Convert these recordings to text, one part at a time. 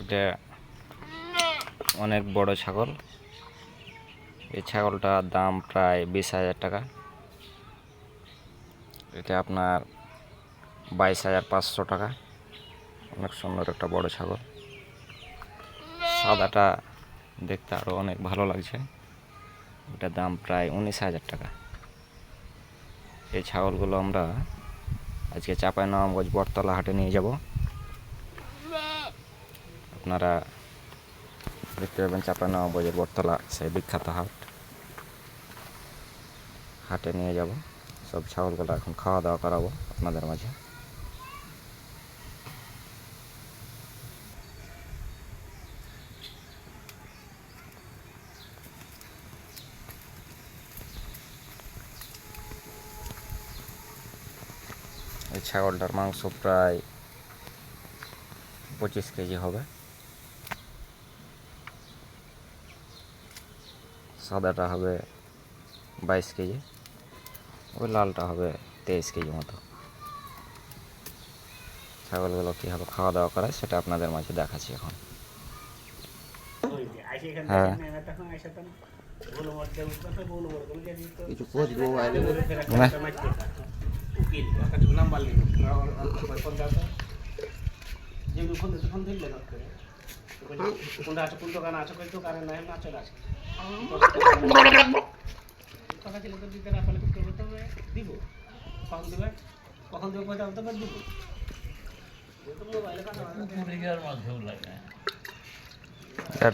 এটা অনেক বড় ছাগল। এই ছাগলটার দাম প্রায় 20,000 টাকা। এটা আপনার 22,500 টাকা। অনেক সুন্দর একটা বড় ছাগল। সাদাটা দেখতে আরও অনেক ভালো লাগছে। এটার দাম প্রায় 19,000 টাকা। এই ছাগলগুলো আমরা আজকে চাঁপাইনবাবগঞ্জ বটতলা হাটে নিয়ে যাব। আপনারা দেখতে পাবেন চাঁপাইনবাবগঞ্জের বটতলা সেই বিখ্যাত হাটে নিয়ে যাব। সব ছাগলগুলো এখন খাওয়া দাওয়া করাবো আপনাদের মাঝে। এই ছাগলটার মাংস প্রায় 25 কেজি হবে। সাদাটা হবে 22 কেজি, ওই লালটা হবে 23 কেজি মতো। ছাগলগুলো কীভাবে খাওয়া দাওয়া করে সেটা আপনাদের মাঝে দেখাচ্ছি এখন। হ্যাঁ,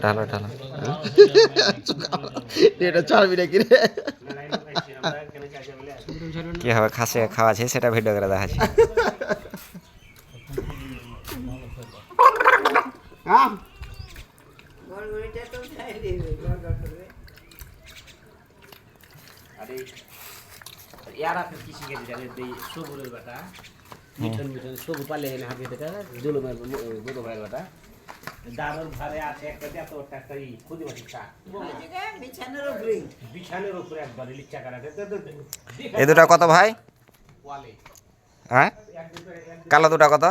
ঢালা ঢালা এটা চাবি নাকি রে? কীভাবে খাসি খাওয়াছে সেটা ভিডিও করে দেখাচ্ছি। দারুণ ভারে আছে একটা এত একটা খুদি মাটি চা বিছানের উপরে একবার লিচা কাটাতে এই দুটা কত ভাই? হ্যাঁ, কালো দুটা কত?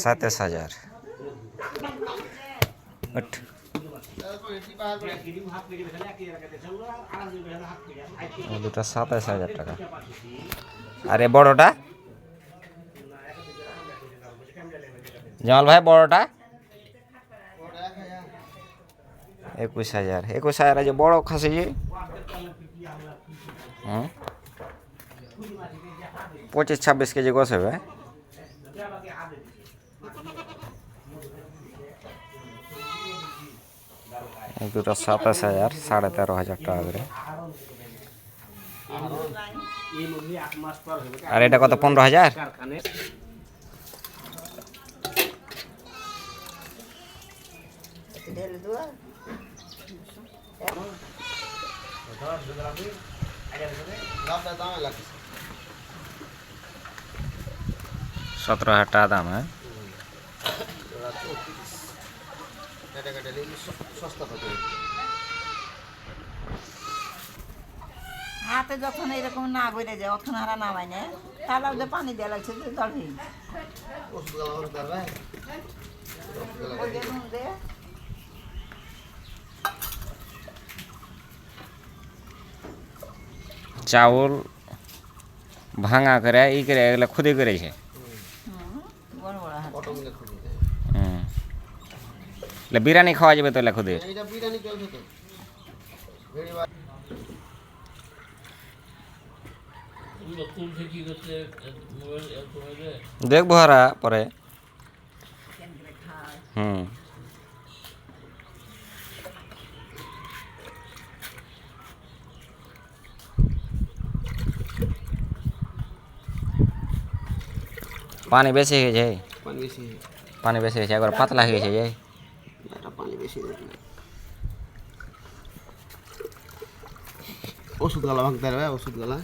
27,000। দুটা 27,000 টাকা। আর এ বড়টা জামাল ভাই, বড়টা 21,000। 21,000 আছে বড় খাসি যে। 25-26 কেজি গোস হবে। এই দুটো 27,000, 13,500 টাকা করে। আর এটা কত? 15,000। $17,000 টাকা দাম। হ্যাঁ, হাতে যখন এরকম না বেড়ে যায় তখন আর নামাই না, তাহলে ওদের পানি দেওয়া লাগছে দরহি চাউল ভাঙা করে ই করে এগুলো খুদি করেছে। বড় বড় হাত বিরিয়ানি খাওয়া যাবে তো খুদি। দেখবো হারা পরে। পানি বেশি হয়ে যায়। পানি বেশি হয়েছে, একবার পাতলা হয়ে গেছে। পানি বেশি ওষুধ গালা ভাঙতে পারবে, ওষুধ গালা